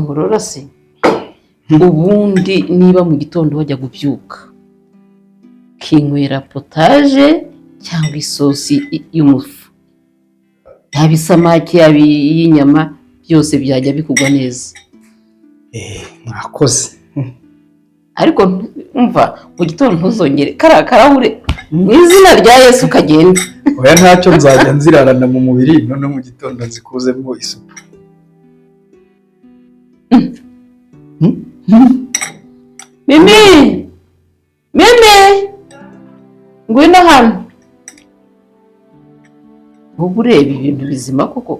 nkongorora se ubundi niba mu gitondo wajya kubyuka kinywera potaje cyangwa isosi y'umufu yaba isamaki yaba y'inyama byose byajya bikugwa neza. Mwakoze. Ariko umva mu gitondo ntuzongere karahure mu izina rya Yesu kagenda. Oya ntacyo nzajya nzirarana mu mubiri none mu gitondo nzikuzemo isupu. Mimi ngwino hano. Ubu ureba ibintu bizima koko.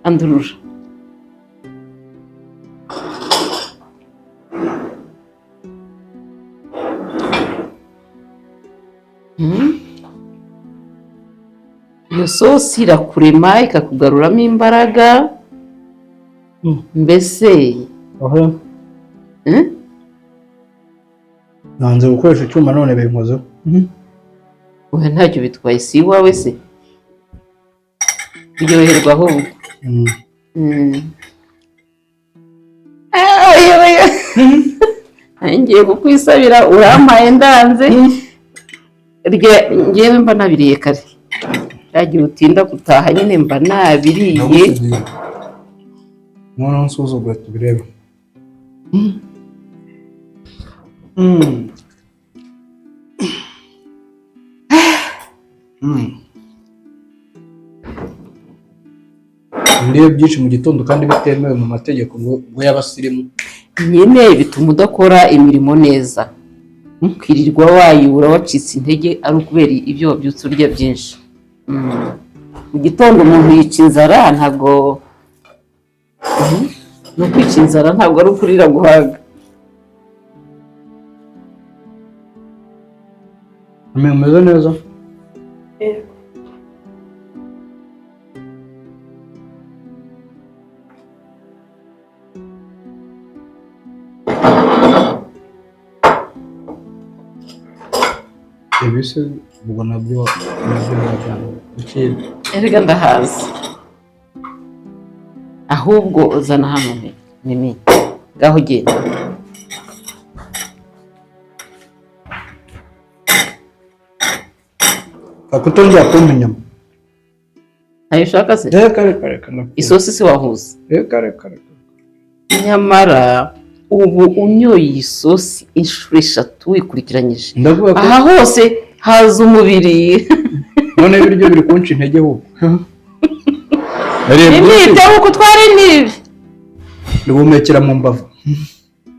Andurura. Iyo sosi irakurema ikakugaruramo imbaraga. Mbese nanze gukoresha icyuma none binkozeho. Oya ntacyo bitwaye si iwawe se. Biryoherwa ahubwo. Ngiye kukwisabira urampaye ndanze. Ngewe mba nabiriye kare. Yagiye utinda gutaha nyine mba nabiriye. None nsuzugura tubirebe. Ndiye byinshi mu gitondo kandi bitemewe mu mategeko ngo y'abasirimu. Nyine bituma udakora imirimo neza. Kwirirwa wayura wacitse intege ari ukubera ibyo wabyutse urya byinshi. Mu gitondo umuntu yica inzara ntago no kwica inzara ntabwo ari ukurira guhaga. Umeze neza? Ebise ubwo nabyo Erega ndahazi. Ahubwo uzana hano Mimi. Gaho genda. Akutongera kumenya. Ayo ushaka se? Kare. Isosi se wahuza? Kare. Nyamara ubu unyoye isosi inshuro 3 wikurikiranyije. Aha hose haza umubiri. None ibiryo biri kunca intege ho. Nibite uko twari nibi. Ndumekera mu mbavu.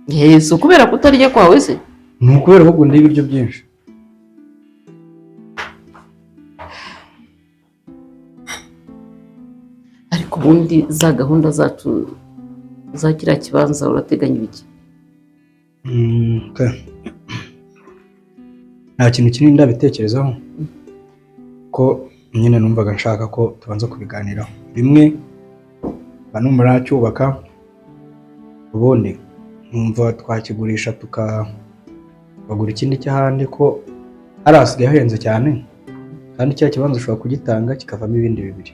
Yesu kubera kutarya kwawe se? Nukubera ahubwo ndi ibiryo byinshi. Ariko ubundi za gahunda zacu za kira kibanza urateganya ibiki? Nta kintu kinini ndabitekerezaho ko nyine numvaga nshaka ko tubanza kubiganiraho. Rimwe banumara cyubaka ubundi numva twakigurisha tukabagura ikindi cyahandi ko arasigaye ahenze cyane kandi cya kibanza ushobora kugitanga kikavamo ibindi bibiri.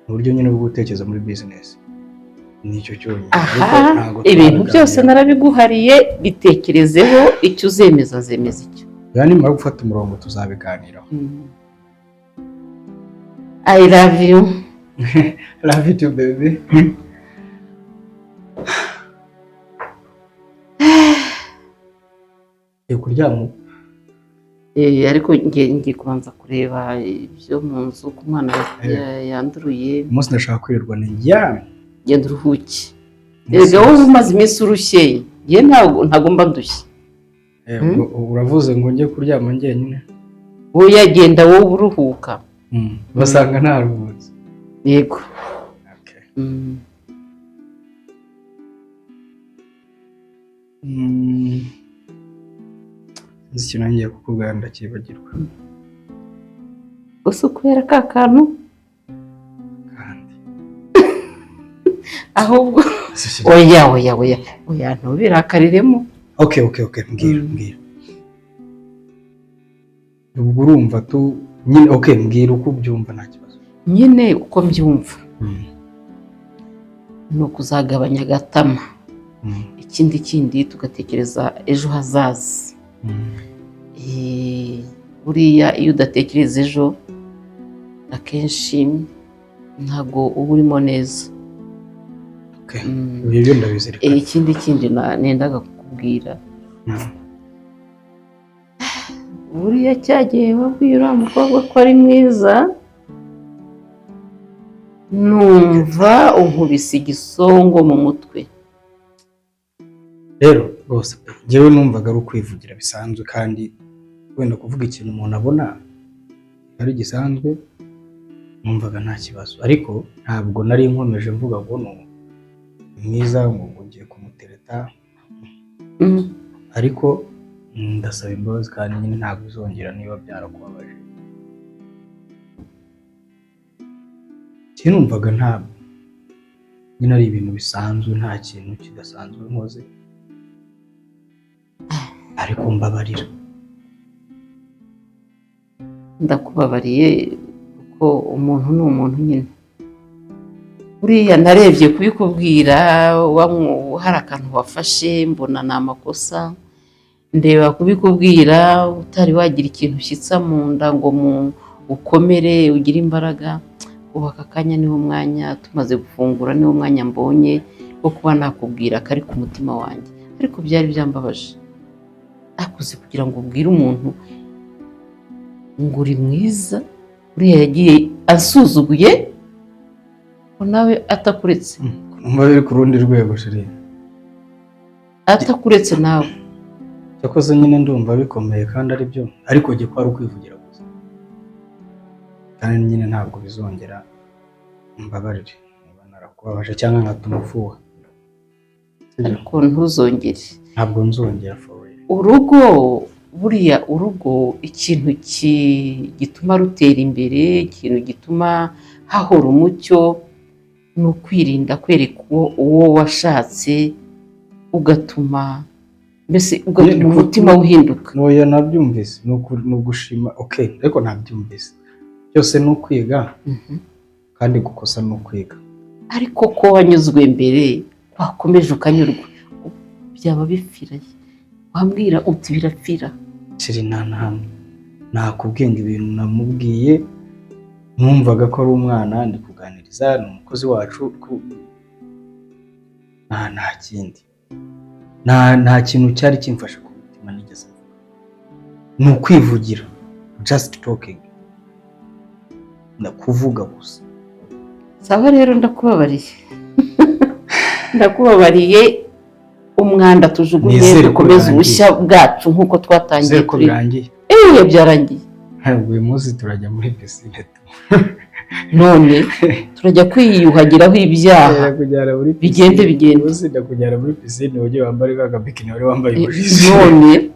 Mu buryo nyine bwo gutekereza muri business. Nicyo cyonyine. Ibintu byose narabiguhariye bitekerezeho icyo uzemeza nzemeza icyo. Yani mara gufata umurongo tuzabiganiraho. I love you. Love you too baby. Kuryama ariko ngiye kubanza kureba ibyo mu nzu ku mwana yanduruye. Umunsi ndashaka kwirirwa njyame. Genda uruhuke. Erega wowe umaze iminsi urushye. Ngiye ntago mba ndushye. Uravuze ngo njye kuryama njyenyine. Wowe yagenda wowe uruhuka. Basanga ntaruhutse. Yego. Okay. Ikintu ngiye kukubwira ndakibagirwa. Gusa kubera ka kantu kandi ahubwo oya ntubirakariremo. Okay mbwira. Ubwo urumva tu nyine mbwira uko ubyumva nta kibazo. Nyine uko mbyumva. ni ukuzagabanya agatama. Ikindi tugatekereza ejo hazaza. Buriya iyo udatekereza ejo akenshi ntabwo uba urimo neza. Ibyo ndabizirikana. Ikindi nendaga kukubwira, buriya cyagiye wabwira uriya mukobwa ko ari mwiza, numva unkubise igisongo mu mutwe. Rero rwose njyewe numvaga ari ukwivugira bisanzwe, kandi wenda kuvuga ikintu umuntu abona ari gisanzwe numvaga nta kibazo, ariko ntabwo nari nkomeje mvuga ngo ni mwiza ngo ngiye kumutereta. Ariko ndasaba imbabazi kandi nyine ntabwo bizongera niba byarakubabaje. Numvaga ntabwo nyine ari ibintu bisanzwe, nta kintu kidasanzwe nkoze, ariko mbabarira. Ndakubabariye kuko umuntu ni umuntu nyine. Buriya narebye kubikubwira hari akantu wafashe mbona ni amakosa, ndeba kubikubwira utari wagira ikintu ushyitsa mu nda ngo ukomere ugire imbaraga. Ubu aka kanya niwo mwanya, tumaze gufungura niwo mwanya mbonye wo kuba nakubwira kari ku mutima wanjye, ariko byari byambabaje. Akuze kugira ngo ubwire umuntu ngo uri mwiza, buriya yagiye asuzuguye ko nawe atakuretse. Numva biri ku rundi rwego sheri, atakuretse nawe. Cyakoze nyine ndumva bikomeye kandi ari byo, ariko jye kwari ukwivugira gusa, kandi nyine ntabwo bizongera. Mbabarire niba narakubabaje cyangwa nkatuma ufuha, ariko ntuzongere. Ntabwo nzongera for real. Urugo, buriya urugo ikintu gituma rutera imbere, ikintu gituma hahora umucyo, ni ukwirinda kwereka uwo washatse, ugatuma umutima uhinduka. Noya nabyumvise, ni ugushima. Okay, ariko nabyumvise byose ni ukwiga, kandi gukosa ni ukwiga. Ariko ko wanyuzwe mbere, wakomeje ukanyurwa, byaba bifiraye. Wambwira uti birapfira. Sheri nakubwenga ibintu namubwiye, numvaga ko ari umwana ndi kuganiriza, ni umukozi wacu, nta kindi, nta kintu cyari kimfasha ku mutima nigeze. Ni ukwivugira, just talking, ndakuvuga gusa. Sawa rero ndakubabariye. Ndakubabariye, umwanda tujugunye, dukomeze ubushya bwacu nkuko twatangiye. Ko birangiye. Byarangiye. Ntabwo uyu munsi turajya muri pisine. None turajya kwiyuhagiraho ibyaha. Bigende. Umunsi ndakujyana muri pisine ujye wambare ka bikini wari wambaye ubushize. None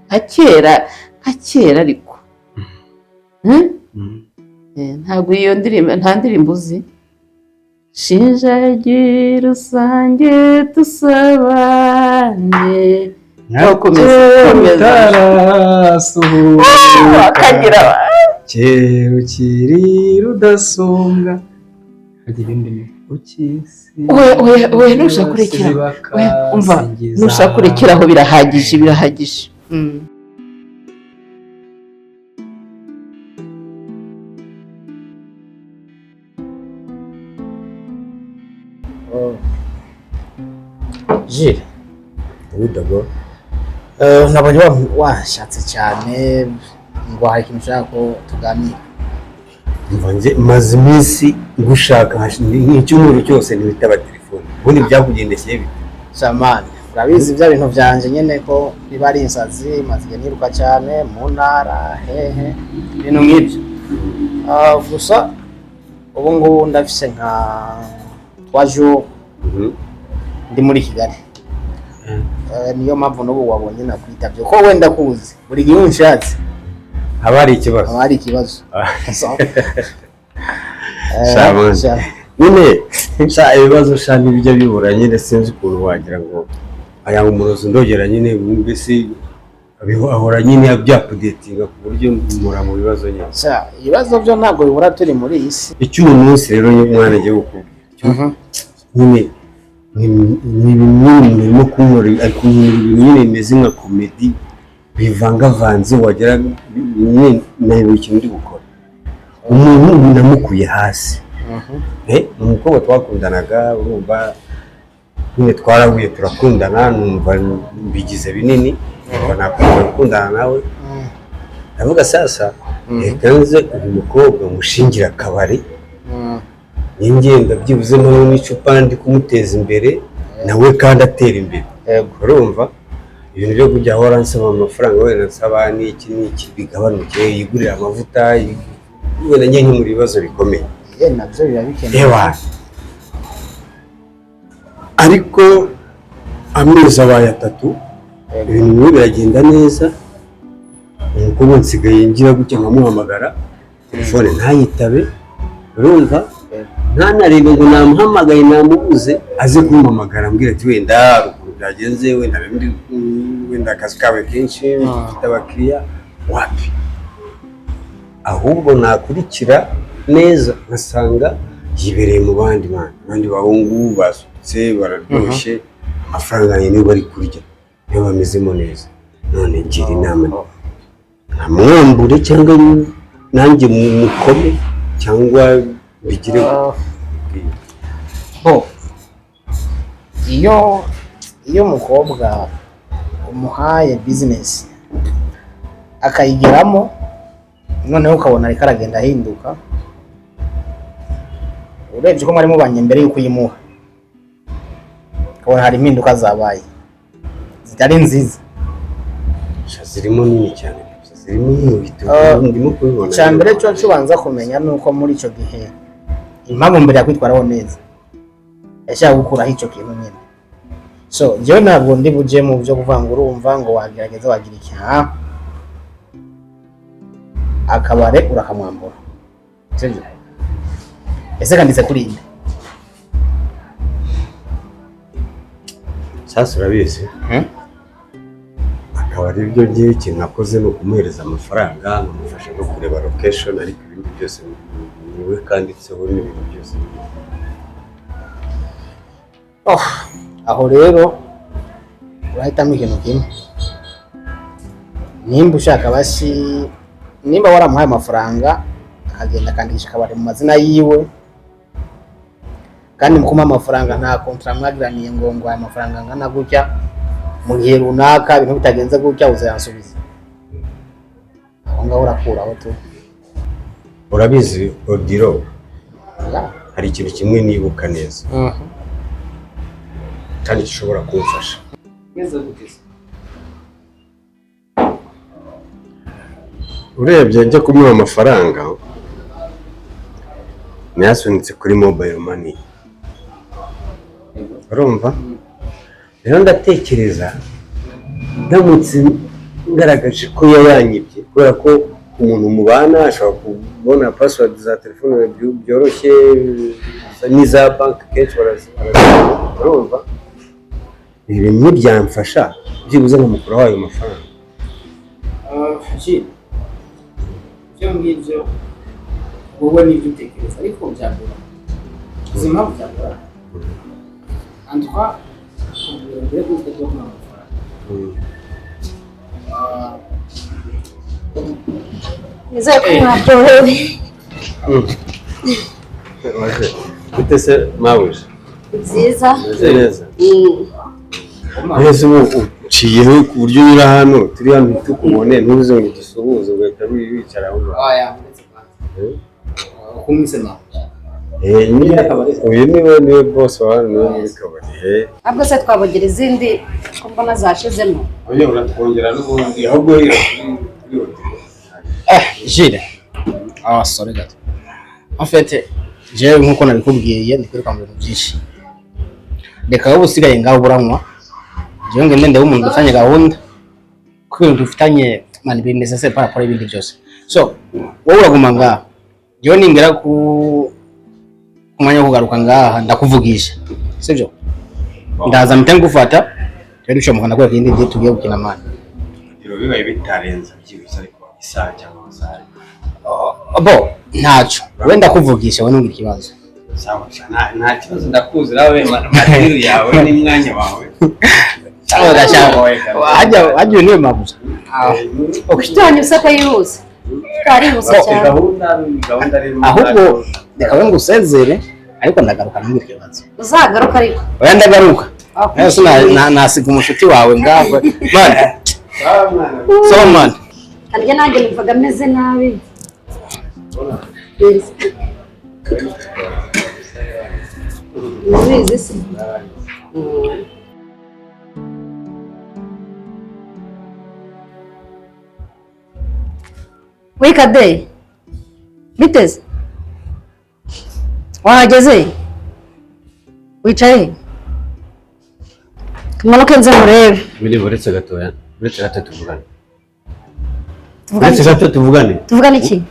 nka kera ariko. Ntabwo iyo ndirimbo, nta ndirimbo uzi. Shinjagiye rusange dusabane. Komeza. Akagira kero kiri rudasumbwa. Hagira indi ukisi. Oya nushaka kurekera. Umva, nushaka kurekeraho birahagije. Jire, ubudogo nabonye washatse cyane ngo hari ikintu ushaka ko tuganira. Mvanze maze iminsi ngushaka nk'icyumweru cyose ntibitaba telefone. Ubundi byakugendekeye bite? Samani, urabizi bya bintu byanje nyene ko biba ari insazi, maze niruka cyane mu ntara hehe ibintu nk'ibyo. Gusa ubu ngubu ndafise nka 3 jours ndi muri Kigali. Niyo mpamvu n'ubu wabonye nakwitabye ko wenda kuzi buri gihe unshatse haba hari ikibazo. Nyine ibibazo shani bijya bibura nyine, sinzi ukuntu wagira ngo aya umurozi ndogera nyine, mbese ahora nyine byakudetinga ku buryo mura mu bibazo nyine. Ibibazo byo ntabwo bibura turi muri iyi si. Icyo uyu munsi rero mwana agiye gukora, nyine ni bimwe mu mirimo kumura ariko nyine bimeze nka komedi bivangavanze wagera nyine nayo ikintu ndi gukora umuntu namukuye hasi umukobwa twakundanaga urumva nyine twarahuye turakundana numva bigize binini nakumva gukundana nawe ndavuga sasa reka nze uyu mukobwa mushingira akabari ngenda byibuze n'icupa ndi kumuteza imbere nawe kandi atera imbere urumva ibintu byo kujya ahora nsaba amafaranga wenda nsaba n'iki bigabanuke yigurira amavuta wenda njye nk'umuri ibibazo bikomeye nabyo biba bikenewe ariko amezi abaye 3 ibintu bimwe biragenda neza umukobwa nsigaye ngira gutya nkamuhamagara telefone ntayitabe urumva ntanarebe ngo namuhamagaye namubuze aze kumpamagara ambwira ati wenda ruguru byagenze wenda akazi kawe kenshi mfite abakiriya wapi ahubwo nakurikira neza nkasanga yibereye mu bandi bahungu basutse bararyoshye amafaranga niyo bari kurya niyo bamezemo neza none ngira inama nkamwambure cyangwa nanjye mukome cyangwa bigire iyo umukobwa umuhaye bizinesi akayigeramo noneho ukabona ariko aragenda ahinduka urebye ko mwari mubanye mbere y'uko uyimuha ukabona hari impinduka zabaye zitari nziza zirimo nini cyane zirimo ndimo kubibona icya mbere cyo ubanza kumenya ni uko muri icyo gihe impamvu mbere yakwitwaraho neza yashaka gukuraho icyo kintu nyine so njyewe ntabwo ndi bujye mu byo kuvuga ngo urumva ngo wagerageza wagira iki akabare urakamwambura ese kanditse kuri inde sasa urabizi akaba ari byo ngiye ikintu nakoze ni ukumuhereza amafaranga nkamufasha no kureba location ariko ibindi byose niwe kanditseho n'ibintu byose aho rero urahitamo ikintu kimwe nimba ushaka nimba waramuhaye amafaranga akagenda akandikisha akabari mu mazina yiwe kandi mu kumuha amafaranga nta kontra mwagiraniye ngo aya mafaranga angana gutya mu gihe runaka ibintu bitagenze gutya uzayansubiza aho ngaho urakuraho tu urabizi Odilo hari ikintu kimwe nibuka neza kandi gishobora kumfasha urebye njya kumuha amafaranga nayasunitse kuri mobile money urumva rero ndatekereza ndamutse ngaragaje ko yayanyibye kubera ko umuntu mubana ashobora kubona password za telefone byoroshye n'iza bank kenshi urumva ibi bimwe byamfasha byibuze nkamukura wayo mafaranga ibyo ngibyo wowe n'ibyo utekereza ariko byagora uzi impamvu byagora andwa mbere y'uko ujya kumuha amafaranga nizere ko mwaryohewe gute se mawuje nziza neza neza uciyeho ku buryo unyura hano turi hano tukubone ntuze ngo dusuhuze ugahita wicara aho uyu niwe boss wa hano muri kabari ahubwo se twabagira izindi ko mbona zashizemo oya uratwongera n'ubundi ahubwo Jire sorry gato en fait jewe nkuko nabikubwiye ndikwiruka mu bintu byinshi reka wowe usigaye ngaho buranywa jewe ngende ndewe umuntu dufanye gahunda ko ibintu dufitanye mani bimeze se para pour ibindi byose so wowe uraguma ngaho jewe ningera ku mwanya wo kugaruka ngaha ndakuvugisha sibyo ndaza mpita ngufata rero uco mukana ko ikindi gihe tugiye gukina mani biro bibaye bitarenza byibisa ariko isaha cyangwa amasaha bo ntacyo wenda kuvugisha we ntungira ikibazo sawa nta kibazo ndakuzi nawe madiru yawe n'imwanya wawe sawa gashaka hajya niwe mabuza ukitanye usaka yose kari yose cyane gahunda rero ahubwo reka we ngusezere ariko ndagaruka n'ibyo kibazo uzagaruka ariko oya ndagaruka ese nasiga umushuti wawe ngaho man so man kandi nanjye numvaga ameze nabi Ubizi se Wikade biteze wahageze wicaye tumanuke nze murebe biri buretse gatoya buretse gato tuvugane tuvugane iki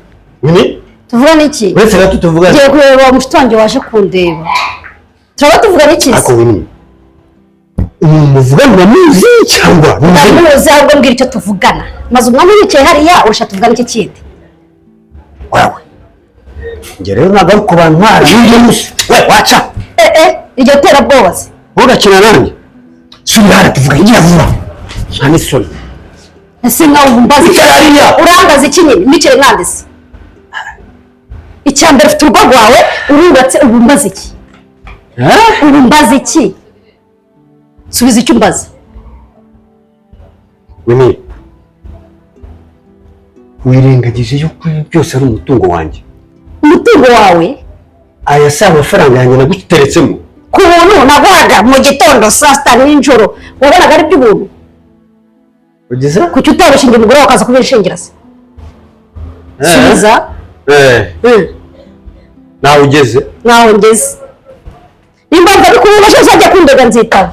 Wini tuvugane iki buretse gato tuvugane ngiye kureba mushiti wanjye waje kundeba turaba tuvugane iki ako Wini muvugana muzi cyangwa ndamuzi ahubwo mbwira icyo tuvugana maze umwanya wicaye hariya urashaka tuvugane iki kindi wawe nge rero ntabwo ari ku bantu ntwara n'ibyo musi we waca iryo terabwoba se ugakina nanjye subira hano tuvuga igira vuba nta n'isoni ese nkawe umbaza urangaza iki nyine micere nande se icya mbere ufite urugo rwawe urubatse ubu mbaza iki ubu mbaza iki subiza icyo umbaza Wini wirengagije yuko byose ari umutungo wanjye umutungo wawe aya si amafaranga yanjye naguteretsemo ku buntu naguhaga mu gitondo saa sita nijoro wabonaga ari iby'ubuntu ugeze kuki utabishingira umugore wawe akaza kubishingira se subiza nawe ugeze ntaho ngeze nimba mva bikububasha uzajya kundega nzitaba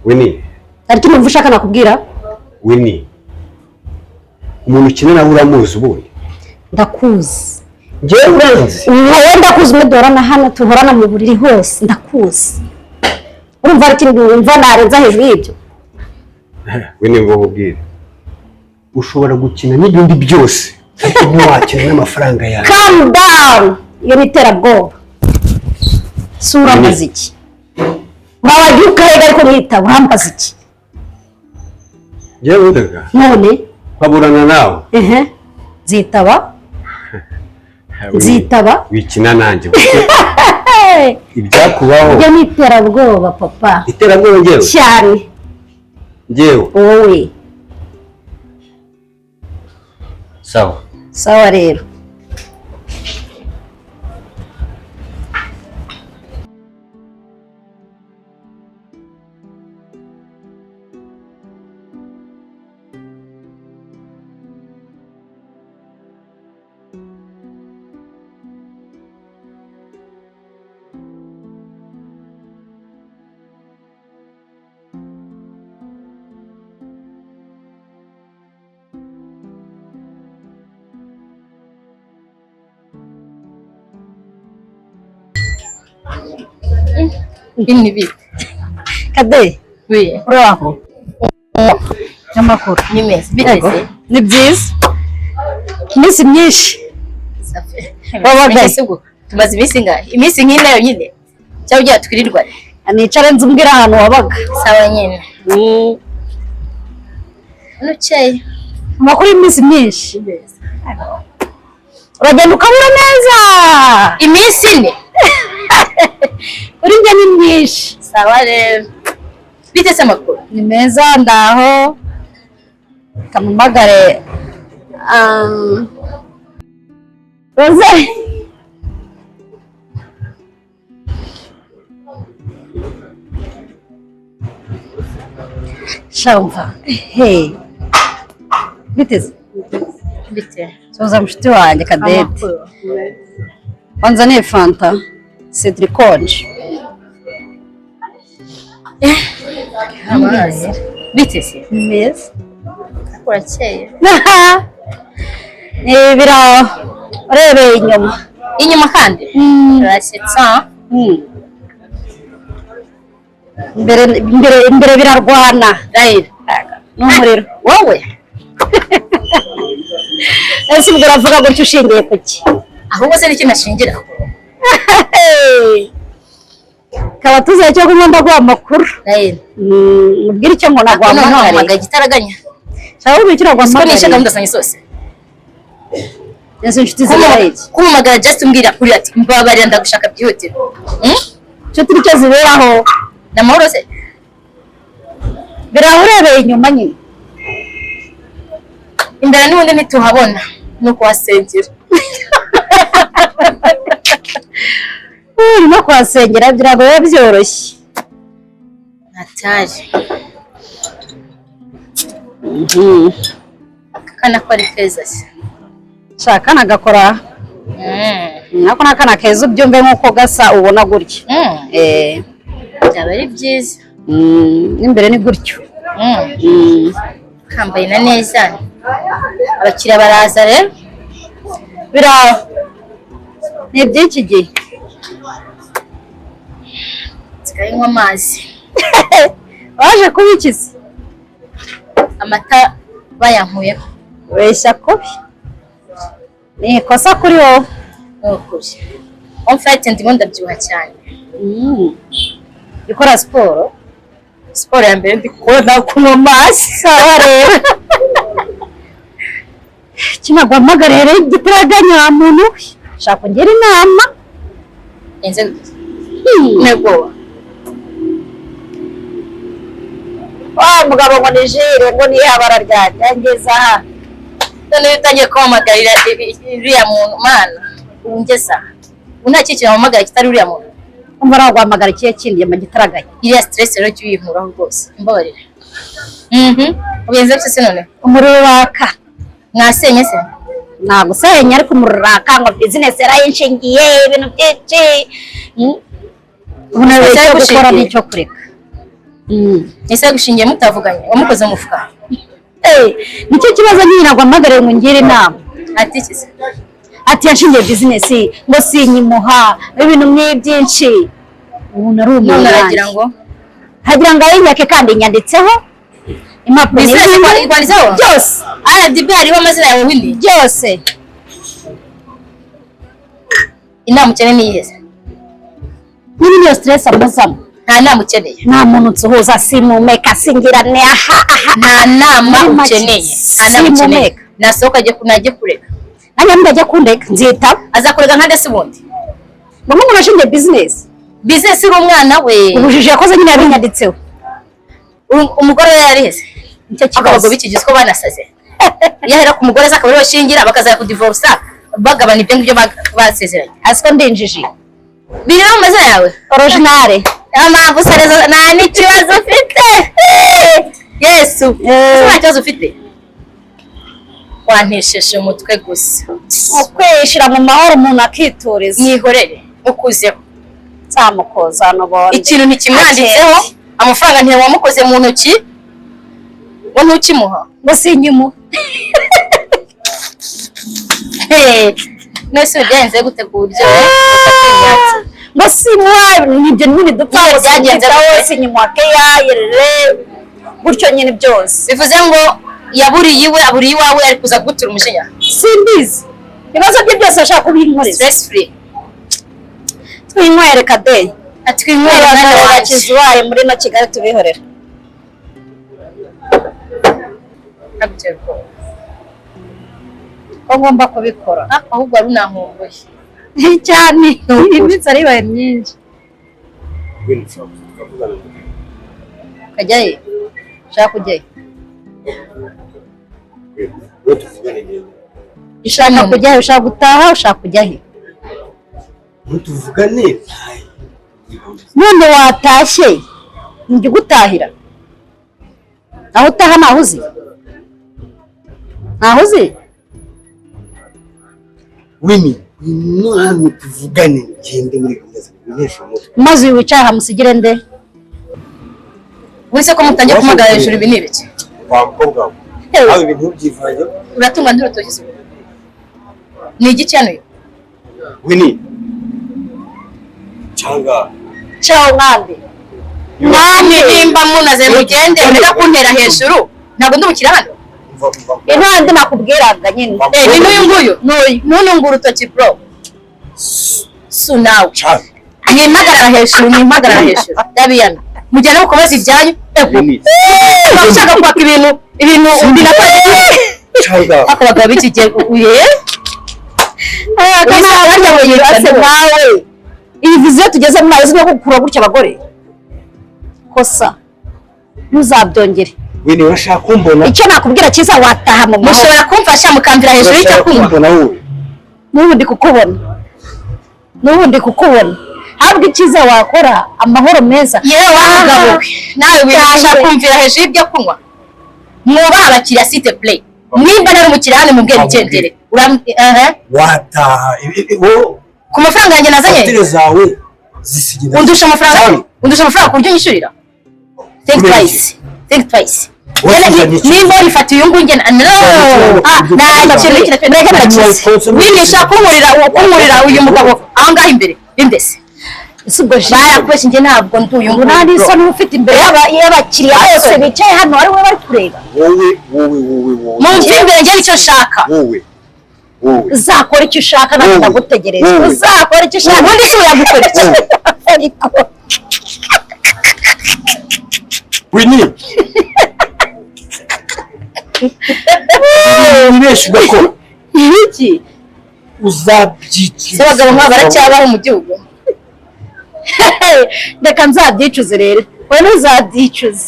Wini hari icyo numva ushaka nakubwira Wini umuntu ukina nawe uramuzi ubundi ndakuzi njyewe uranzi wowe ndakuzi umwe duhorana hano tuhorana mu buriri hose ndakuzi urumva hari ikintu wumva narenza hejuru y'ibyo Wini ngo nkubwire ushobora gukina n'ibindi byose ariko ntiwakina n'amafaranga yawe calm down iyo ni iterabwoba si urambaza iki wabagira ukarega ariko mwitaba urambaza iki njyewe ndaga none nkaburana nawe nzitaba nzitaba wikina nanjye ibyakubaho ibyo ni iterabwoba papa iterabwoba njyewe cyane njyewe wowe sawa sawa rero Ini bite? Kade Oui. uraho amakuru Ni meza. Bite? ni byiza iminsi myinshi Wabaga ubwo tumaze iminsi ngahe? Iminsi nk'ine yonyine. Cyangwa ugiye twirirwa? anicara nzi umbwira ahantu wabaga Sawa nyine. Nuceye. amakuru y'iminsi myinshi uragenda ukabura neza Iminsi ine. uri njye ni myinshi Sawa rero. Bite se amakuru? ni meza ndaho kamumagare Rose shamva hey biteze Bite? soza mushiti wanjye Kadete Amakuru. wanzaniye fanta cedriconje Amazi. Bite se? meza Urakeye. biraho urebeye inyuma Inyuma kandi? Urasetsa. imbere birarwana Rahira. n'umuriro Wowe? ese ubwo uravuga gutyo ushingiye ku ki Ahubwo se niki nashingira? kaba tuzaye cyo kumunda gwa makuru mubwira icyo ngo nagwa amagara gitaraganya cyangwa ubikira gwa ko nisha makuru gahunda sanye sose yesu inshuti ziraye kumumagara just umbwira kuri ati mbabarira ndagushaka byihutira cyo turi cyo ziberaho namahoro se birahurebeye inyuma nyine imbere n'ubundi ntituhabona nuko wasengera urimo kuhasengera birago biba byoroshye natari akana ko ari keza se shaka nagakora nako nakana keza ubyumve nkuko gasa ubona gutya byaba ari byiza n'imbere ni gutyo kambaye na neza abakiriya baraza rero biraho ni iby'iki gihe zikayinywa amazi waje kubikiza amata bayankuyeho weshya kubi ni ikosa kuri wowe ni ukuri omfayite ndimo ndabyibuha cyane ikora siporo siporo ya mbere ndi kubona kunywa amazi sawa rero kinagwamagara rero gitaraganya muntu shaka ungera inama enze nego wa mugabo ngo ni jire ngo ni yabara ryangeza aha none utangiye kwamagarira uriya muntu mana ungeza una kikira amagara kitari uriya muntu umva ragwamagara kiye kindi yama gitaraganya iriya stress rero cyuyinkuraho rwose mbabarira ubenze byose none umuriro waka mwasenye se ntabwo usenya ariko umuriro waka ngo business yarayinshingiye ibintu byinshi ubona rero icyo gukora n'icyo kureka ese gushingiye mutavuganye wamukoze mu mufuka nicyo kibazo nyine nagwamagara ngo ngire inama ati kize ati yashingiye business ngo sinyimuha ibintu byinshi umuntu ari umuntu none aragira ngo hagira ngo ayinyake kandi nyanditseho impapuro kwanditseho byose RDB hariho amazina yawe windi byose inama ukeneye niyeze nyine niyo stress amuzamo nta nama ukeneye nta muntu nsuhuza simumeka singirane nta nama ukeneye nasohoka najye kureka nanjye ndajya kundeka nzita azakurega nka ndetse ubundi ngo umuntu ashingiye business uri umwana we ubujije yakoze nyine yabinyanditseho umugore we yariheze nicyo kibazo abagabo b'iki ko banasaze yahera ku mugore akaba ariwe bashingira bakaza kudivorsa bagabana ibyo ngibyo basezeranye asiko ndinjiji biri mu mazina yawe originale mpamvu sereza nta n'ikibazo ufite yesu nta kibazo ufite wantesheje umutwe gusa ukwishira mu mahoro umuntu akitoreza mwihorere ukuzeho nzamukoza n'ubundi ikintu ntikimwanditseho amafaranga ntiwamukoze mu ntoki ngo ntukimuha ngo sinyimuha mwese byagenze gute ku buryo ngo simuha nibyo nyine dupfa ngo byagenze wese nyimuha keya yerere gutyo nyine byose bivuze ngo yaburiye iwe aburiye iwawe ari kuza kugutura umujinya simbizi ibibazo bye byose ashaka kubinkoreza stress free twinywere kade atwinywere bakizi wayo muri no Kigali tubihorera ko ngomba kubikora ahubwo ari unahomboye cyane iminsi ari baye myinshi kajyaye ushaka kujyayo ushaka kujyayo ushaka gutaha ushaka kujyayo ntituvugane none watashye njye gutahira aho utaha ntaho uzi ntaho uzi wini hano tuvugane ngende muri gahunda zimenyesha umutwe maze uyu wicaye aha musigire nde wese ko mutangiye kumagara hejuru ibi ni ibiki wa mukobwa we aho ibintu byivanye uratunga nturutoki se ni iki cyanuye wini cyangwa cyawo nkambi mwami nimba munaze mugende mureka kuntera hejuru ntabwo ndubukira hano intandi nakubwiraga nyine ni n'uyu nguyu n'uyu nguru urutoki bro so nawe mwimpagarara hejuru ndabiyana mujyana mukomeza ibyanyu bashaka kwaka ibintu binakoze akabaga bikigiye kandi abandi bayirase nawe iyi viziyo tugeze mu mazi no gukura gutya abagore kosa ntuzabyongere Wini urashaka kumbona icyo nakubwira cyiza wataha mu mahoro mushobora kumfasha mukamvira hejuru y'icyo kunywa n'ubu ndi kukubona habwa icyiza wakora amahoro meza yewe wagabo nawe wibasha kumvira hejuru y'ibyo kunywa mwubaha abakiriya site play mwimba nari umukiriya hano mubwira icyendere wataha ku mafaranga yanjye nazanye fatire zawe zisigina undusha amafaranga ku buryo nyishurira think twice nimba urifatiye uyu nguyu nta kintu wigisha kunkurira uyu mugabo aho ngaho imbere imbese barakubeshya njye ntabwo ndi uyu nguyu nta n'isoni ufite imbere y'abakiriya bose bicaye hano ari wowe bari kureba mumva imbere njye nicyo nshaka uzakora icyo ushaka ntabwo ndagutegereza uzakora icyo ushaka ubundi si uyagukora iki Wini Nimeshi ugakora iki uzabyicuza se abagabo nk'aba baracyabaho mu gihugu reka nzabyicuze rero wowe ntuzabyicuze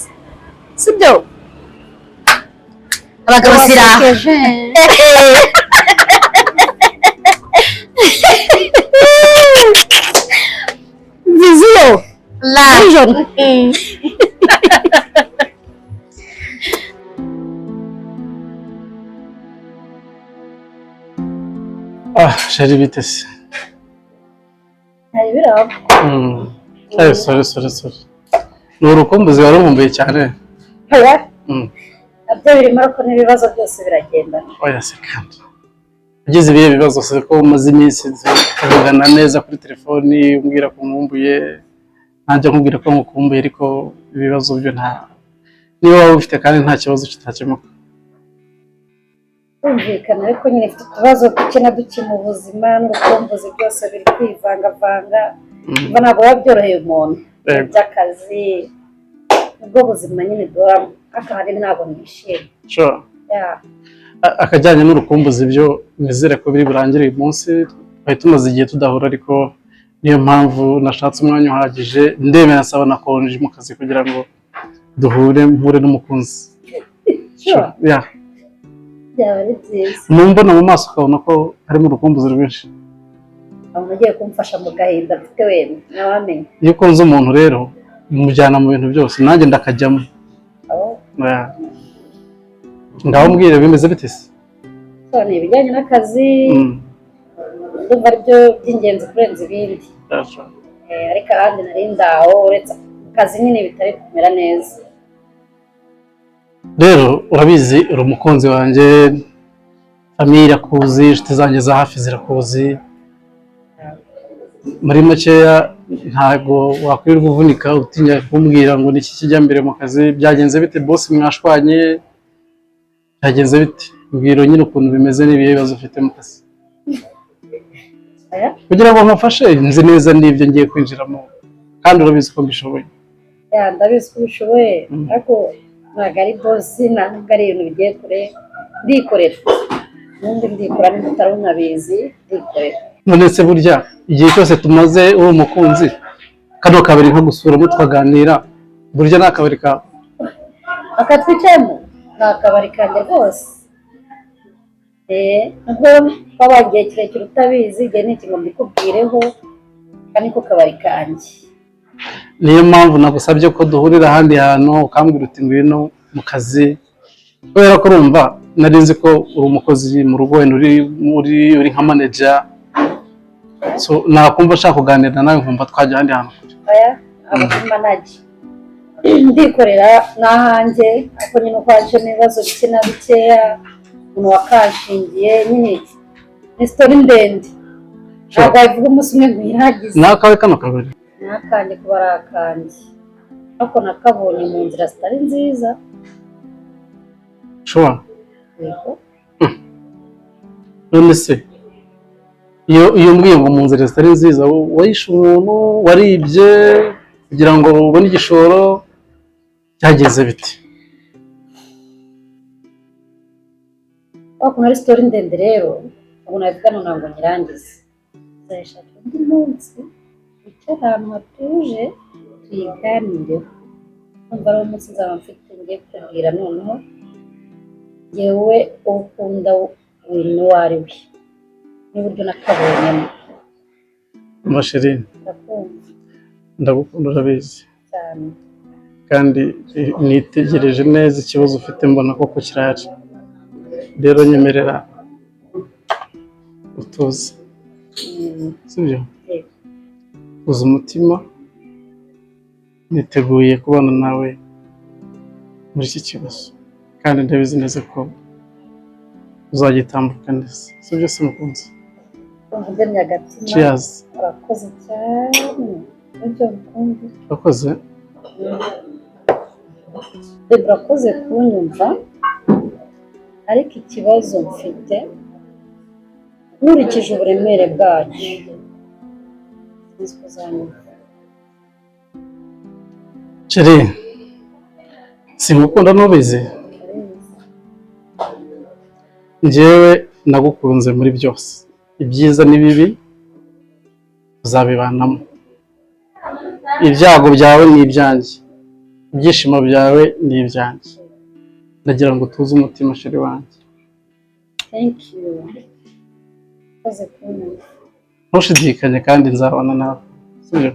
sibyo abagabo ziraha viziyo vision shari bitese hari birabo sorry ni urukumbuzi wari umumbuye cyane oya nabyo birimo ariko n'ibibazo byose biragenda oya se kandi ugize ibihe bibazo se ko umaze iminsi tuvugana neza kuri telefoni umbwira ko nkumbuye nanjye nkubwira ko nkukumbuye ariko ibibazo byo nta niba waba ufite kandi nta kibazo kitakemuka kumvikana ariko nyine ifite utubazo duke na duke mu buzima n'urukumbuzi byose biri kwivangavanga ntabwo biba byoroheye umuntu by'akazi nibwo buzima nyine duhoramo akahari ntabwo nishimye akajyanye n'urukumbuzi byo nizere ko biri burangire uyu munsi twari tumaze igihe tudahura ariko niyo mpamvu nashatse umwanya uhagije ndemera nsaba na konji mu kazi kugira ngo mpure n'umukunzi byaba ari byiza numbona mu maso ukabona ko harimo urukumbuzi rwinshi abantu ugiye kumfasha mu gahinda mfite wenda ntawamenya iyo ukunze umuntu rero umujyana mu bintu byose nanjye ndakajyamo ngaho mbwire bimeze bite se ni ibijyanye n'akazi ndumva ari byo by'ingenzi kurenza ibindi ariko ahandi nari ndaho uretse akazi nyine bitari kumera neza rero urabizi uri umukunzi wanjye famiye irakuzi inshuti zanjye za hafi zirakuzi muri makeya ntabwo wakwirirwa uvunika utinya kumbwira ngo niki kijya mbere mu kazi byagenze bite boss mwashwanye byagenze bite mbwira nyine ukuntu bimeze n'ibihe bibazo ufite mu kazi kugira ngo nkafashe nzi neza n'ibyo ngiye kwinjiramo kandi urabizi ko mbishoboye ndabizi ko ubishoboye ariko ntabwo ari bosi ntabwo ari ibintu bigiye kure ndikorera ubundi ndikora niba utari unabizi ndikorera none se burya igihe cyose tumaze uri umukunzi kano kabari nko gusuramo tukaganira burya ni akabari kawe aka twicayemo ni akabari kanjye rwose nubwo twabaye igihe kirekire utabizi igihe ni ikintu mbikubwireho kandi ko kabari kanjye niyo mpamvu nagusabye ko duhurira ahandi hantu ukambwira uti ngwino mu kazi kubera ko urumva nari nzi ko uri umukozi mu rugo wenda uri nka manager nakumva ashaka kuganira nawe nkumva twajya ahandi hantu oya manager ndikorera n'ahanjye ariko nyine uko hajemo ibibazo bike na bikeya umuntu wakanshingiye nyine ni sitori ndende ntabwo wabivuga umunsi umwe ngo uyiragize ni akawe kano kabari ni akanjye kuba ari akanjye ariko nakabonye mu nzira zitari nziza none se iyo mbwiye ngo mu nzira zitari nziza wayishe umuntu waribye kugira ngo ubone igishoro byageze biti wakuntu ari sitori ndende rero ubu navuga ntabwo nyirangiza nzayishaka undi munsi wicara ahantu hatuje tuyiganireho numva ari umunsi nzaba mfite ngiye kukubwira noneho yewe ukunda wintu uwo ari we n'uburyo nakabonyemo Masherine ndagukunda urabizi cyane kandi nitegereje neza ikibazo ufite mbona koko kirahari rero nyemerera utuze sibyo uzi umutima niteguye kubana nawe muri iki kibazo kandi ndabizi neza ko uzagitambuka neza sibyo se mukunzi umvuganye agatima cheers urakoze cyane ibyo mukunda urakoze urakoze kunyumva ariko ikibazo mfite nkurikije uburemere bwacyo sinzi kuzanyumva Chere simukunda nubizi njyewe nagukunze muri byose ibyiza n'ibibi uzabibanamo ibyago byawe ni ibyanjye ibyishimo byawe ni ibyanjye ndagira ngo utuze umutima sheri wanjye thank you urakoze kunyumva ntushidikanye kandi nzabana nawe sibyo